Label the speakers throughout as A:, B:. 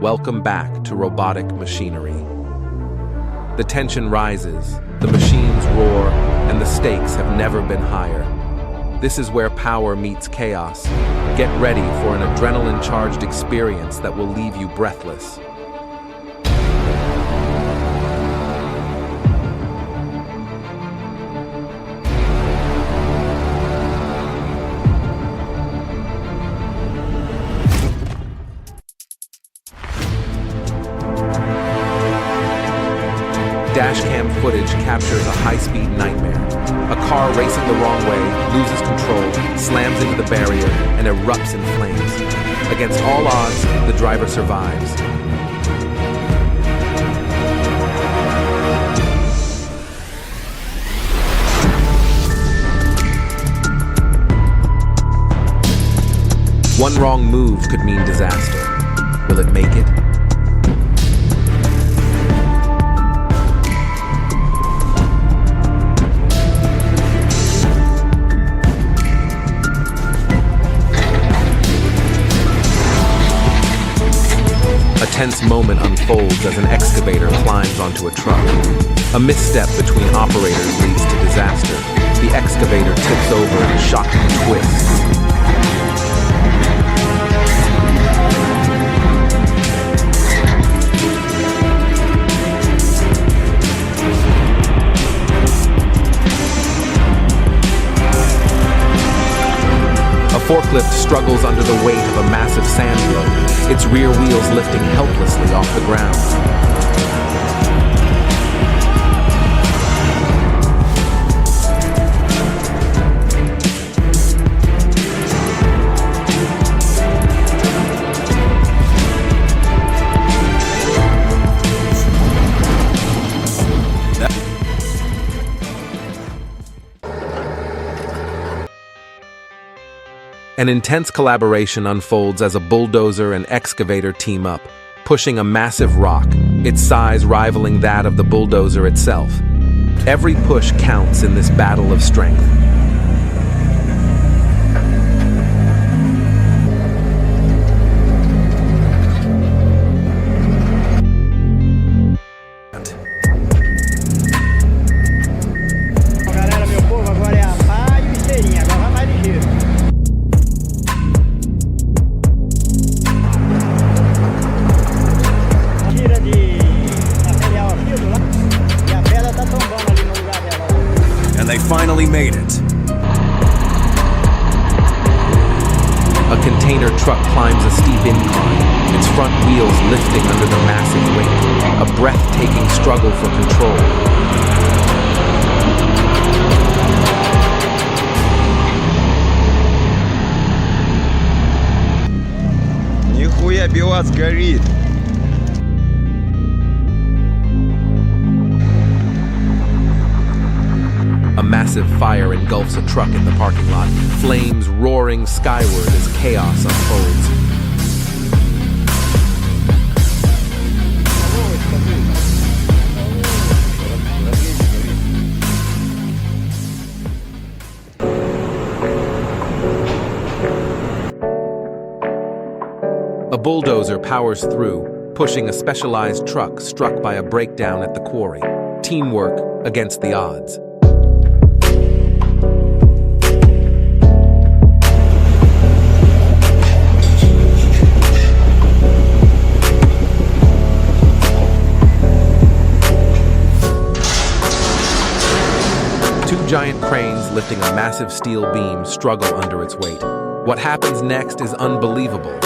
A: Welcome back to Robotic Machinery. The tension rises, the machines roar, and the stakes have never been higher. This is where power meets chaos. Get ready for an adrenaline-charged experience that will leave you breathless. Dashcam footage captures a high-speed nightmare. A car racing the wrong way, loses control, slams into the barrier, and erupts in flames. Against all odds, the driver survives. One wrong move could mean disaster. Will it make it? A tense moment unfolds as an excavator climbs onto a truck. A misstep between operators leads to disaster. The excavator tips over in a shocking twist. A forklift struggles under the weight of a massive sand load, its rear wheels lifting helplessly off the ground. An intense collaboration unfolds as a bulldozer and excavator team up, pushing a massive rock, its size rivaling that of the bulldozer itself. Every push counts in this battle of strength.
B: They finally made it.
A: A container truck climbs a steep incline, its front wheels lifting under the massive weight, a breathtaking struggle for control.
B: Нихуя БелАЗ горит.
A: A massive fire engulfs a truck in the parking lot, flames roaring skyward as chaos unfolds. A bulldozer powers through, pushing a specialized truck struck by a breakdown at the quarry. Teamwork against the odds. Two giant cranes lifting a massive steel beam struggle under its weight. What happens next is unbelievable.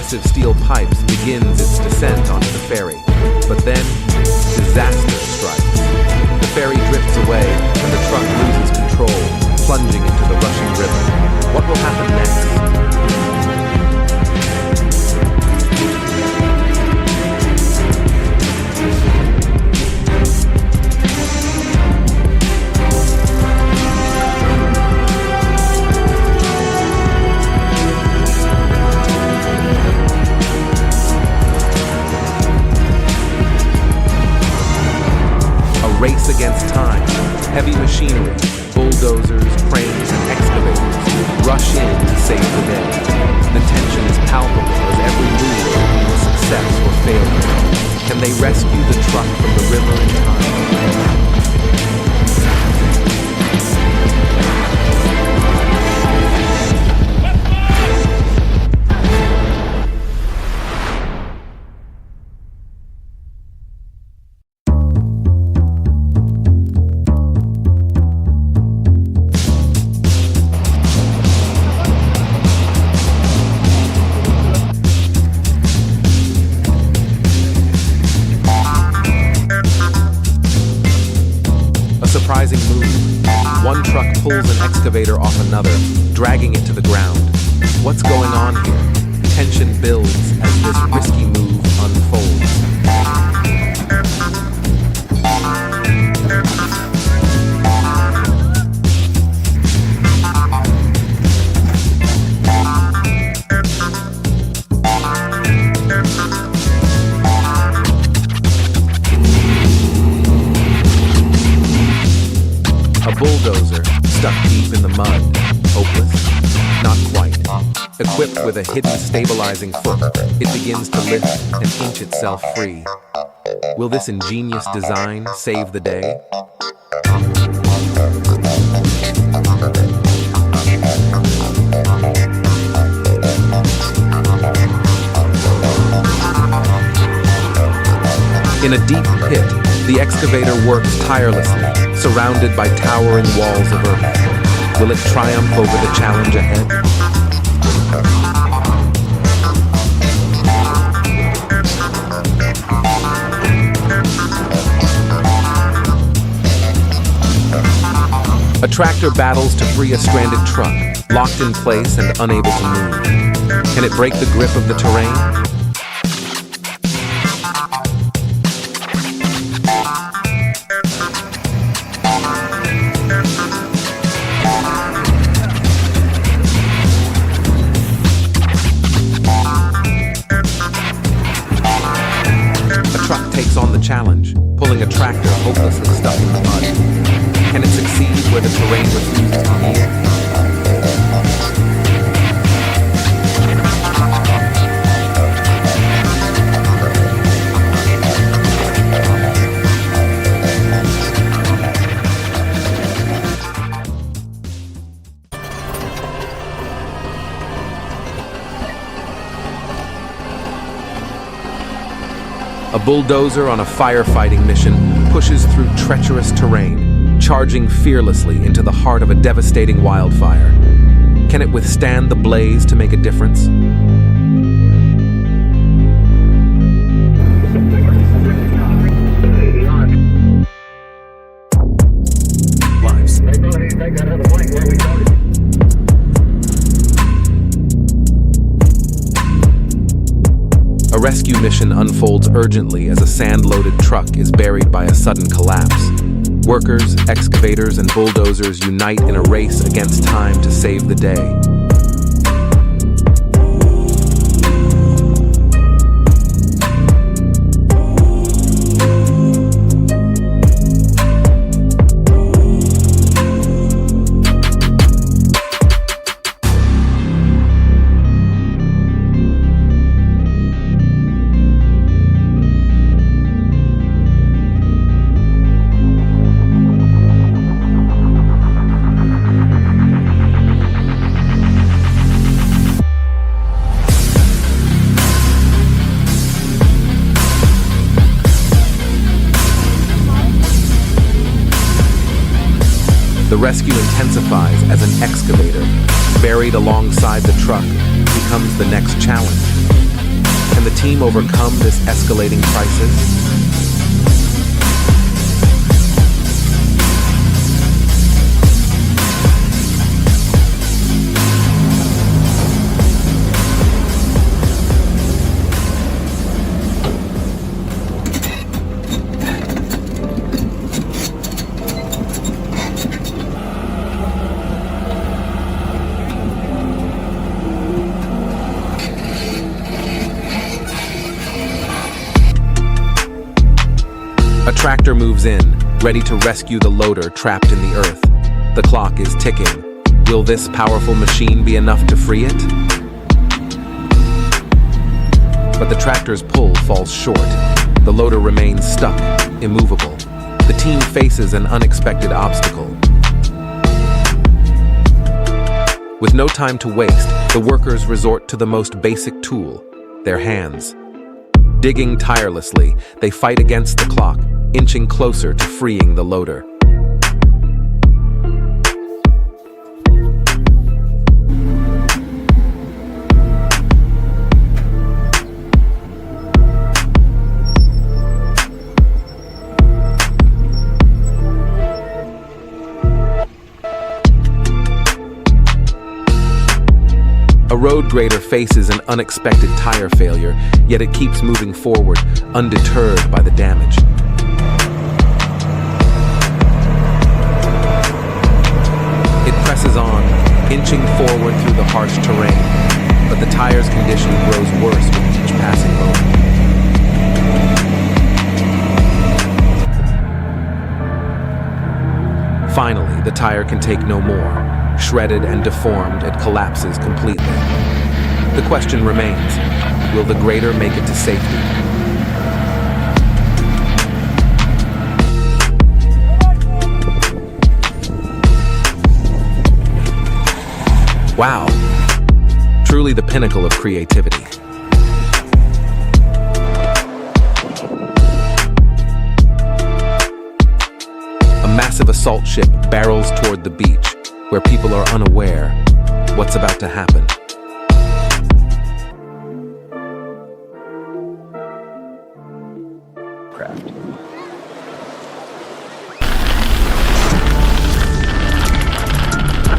A: massive steel pipes begins its descent onto the ferry. But then, disaster strikes. The ferry drifts away, and the truck loses control, plunging into the rushing river. What will happen next? Race against time. Heavy machinery, bulldozers, cranes, and excavators rush in to save the day. The tension is palpable as every move will be a success or failure. Can they rescue the truck from the river in time? Surprising move. One truck pulls an excavator off another, dragging it to the ground. What's going on here? Tension builds as this risky move unfolds. A bulldozer, stuck deep in the mud. Hopeless? Not quite. Equipped with a hidden stabilizing foot, it begins to lift and inch itself free. Will this ingenious design save the day? In a deep pit, the excavator works tirelessly, surrounded by towering walls of earth. Will it triumph over the challenge ahead? A tractor battles to free a stranded truck, locked in place and unable to move. Can it break the grip of the terrain? Takes on the challenge, pulling a tractor hopelessly stuck in the mud. Can it succeed where the terrain refuses to yield? A bulldozer on a firefighting mission pushes through treacherous terrain, charging fearlessly into the heart of a devastating wildfire. Can it withstand the blaze to make a difference? A rescue mission unfolds urgently as a sand-loaded truck is buried by a sudden collapse. Workers, excavators, and bulldozers unite in a race against time to save the day. The rescue intensifies as an excavator, buried alongside the truck, becomes the next challenge. Can the team overcome this escalating crisis? A tractor moves in, ready to rescue the loader trapped in the earth. The clock is ticking. Will this powerful machine be enough to free it? But the tractor's pull falls short. The loader remains stuck, immovable. The team faces an unexpected obstacle. With no time to waste, the workers resort to the most basic tool, their hands. Digging tirelessly, they fight against the clock, inching closer to freeing the loader. A road grader faces an unexpected tire failure, yet it keeps moving forward, undeterred by the damage. It presses on, inching forward through the harsh terrain, but the tire's condition grows worse with each passing moment. Finally, the tire can take no more. Shredded and deformed, it collapses completely. The question remains, will the grader make it to safety? Wow, truly the pinnacle of creativity. A massive assault ship barrels toward the beach, where people are unaware what's about to happen.
B: Craft.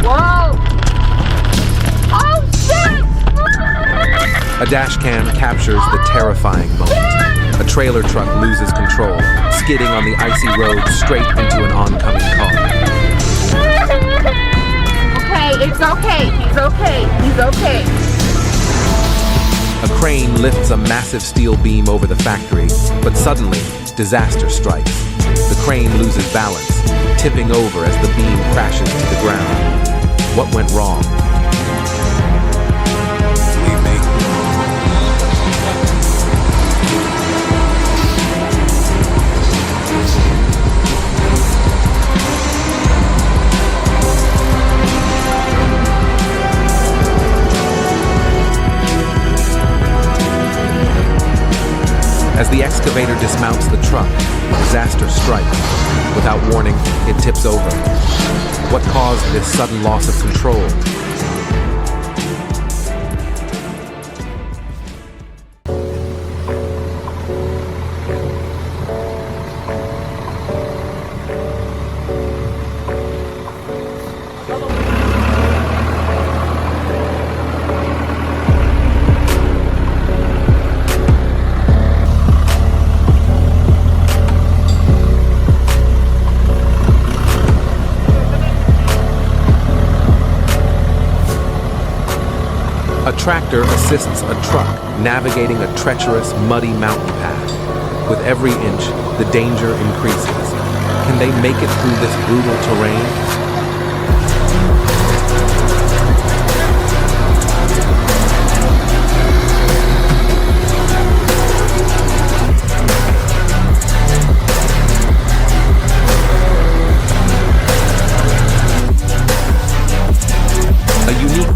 C: Whoa! Oh shit!
A: A dash cam captures the terrifying moment. A trailer truck loses control, skidding on the icy road straight into an oncoming car.
C: It's okay. He's okay. He's okay.
A: A crane lifts a massive steel beam over the factory, but suddenly, disaster strikes. The crane loses balance, tipping over as the beam crashes to the ground. What went wrong?
B: Leave me.
A: As the excavator dismounts the truck, disaster strikes. Without warning, it tips over. What caused this sudden loss of control? A tractor assists a truck navigating a treacherous, muddy mountain path. With every inch, the danger increases. Can they make it through this brutal terrain?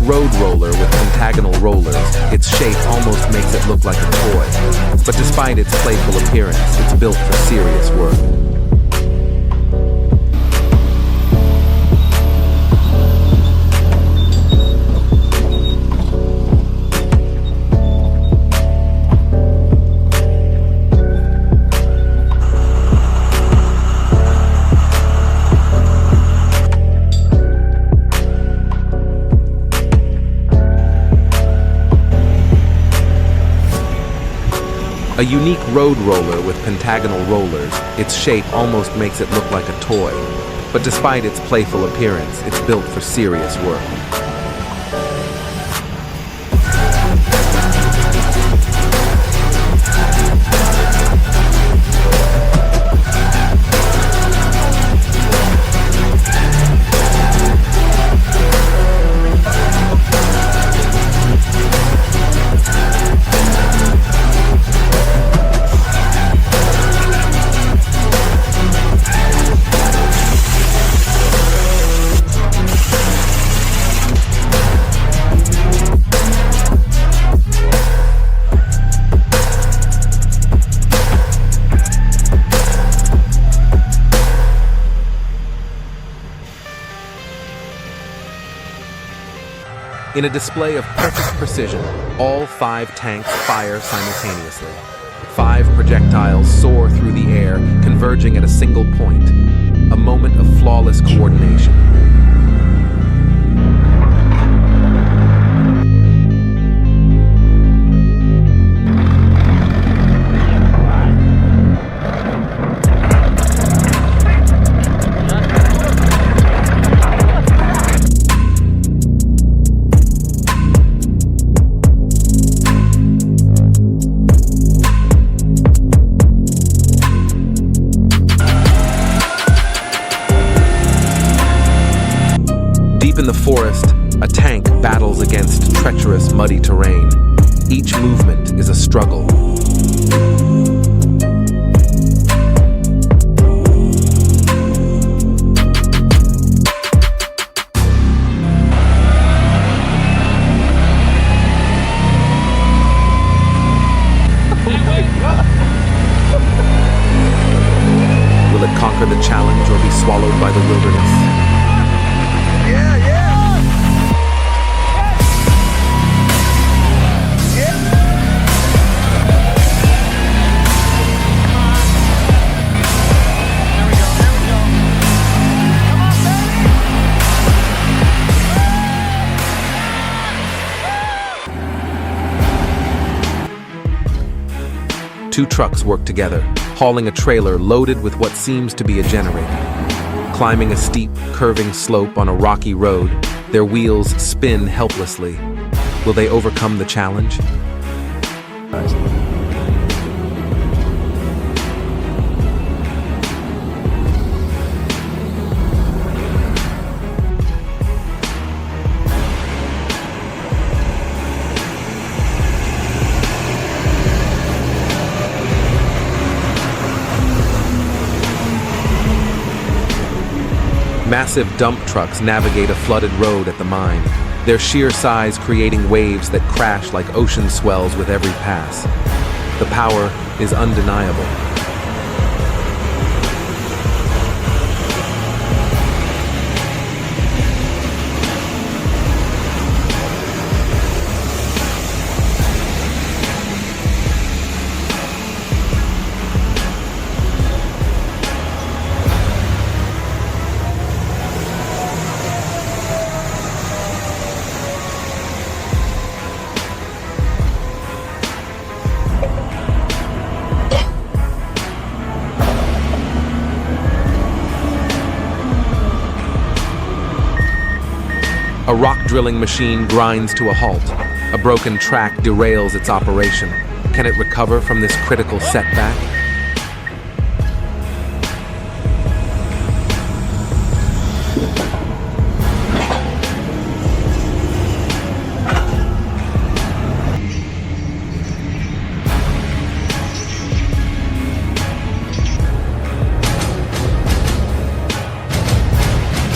A: Road roller with pentagonal rollers, its shape almost makes it look like a toy. But despite its playful appearance, it's built for serious work. A unique road roller with pentagonal rollers, its shape almost makes it look like a toy. But despite its playful appearance, it's built for serious work. In a display of perfect precision, all 5 tanks fire simultaneously. 5 projectiles soar through the air, converging at a single point. A moment of flawless coordination. Deep in the forest, a tank battles against treacherous, muddy terrain. Each movement is a struggle. Will it conquer the challenge or be swallowed by the wilderness? Two trucks work together, hauling a trailer loaded with what seems to be a generator. Climbing a steep, curving slope on a rocky road, their wheels spin helplessly. Will they overcome the challenge? Massive dump trucks navigate a flooded road at the mine, their sheer size creating waves that crash like ocean swells with every pass. The power is undeniable. A rock drilling machine grinds to a halt. A broken track derails its operation. Can it recover from this critical setback?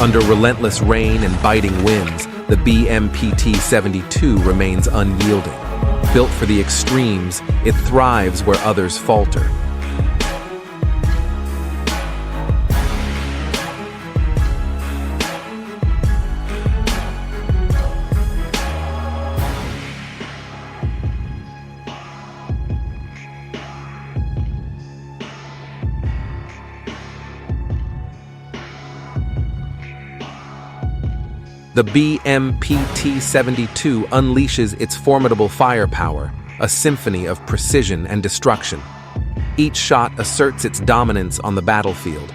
A: Under relentless rain and biting winds, the BMPT-72 remains unyielding. Built for the extremes, it thrives where others falter. The BMPT-72 unleashes its formidable firepower, a symphony of precision and destruction. Each shot asserts its dominance on the battlefield.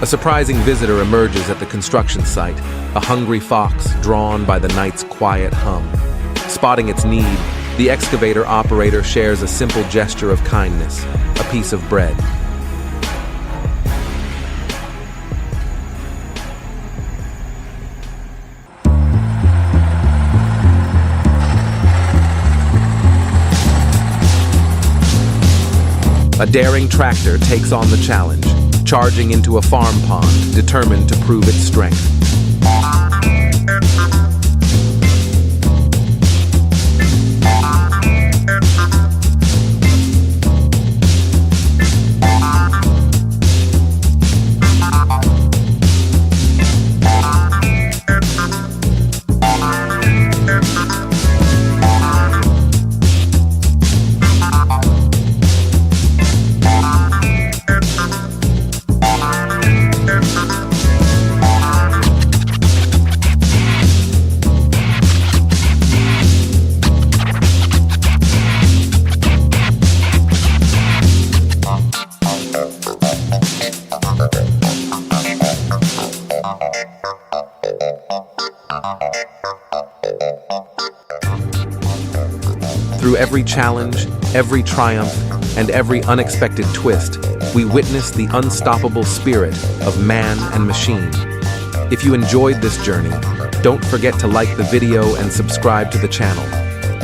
A: A surprising visitor emerges at the construction site, a hungry fox drawn by the night's quiet hum. Spotting its need, the excavator operator shares a simple gesture of kindness, a piece of bread. A daring tractor takes on the challenge, charging into a farm pond, determined to prove its strength. Through every challenge, every triumph, and every unexpected twist, we witness the unstoppable spirit of man and machine. If you enjoyed this journey, don't forget to like the video and subscribe to the channel.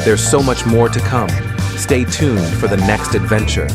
A: There's so much more to come. Stay tuned for the next adventure.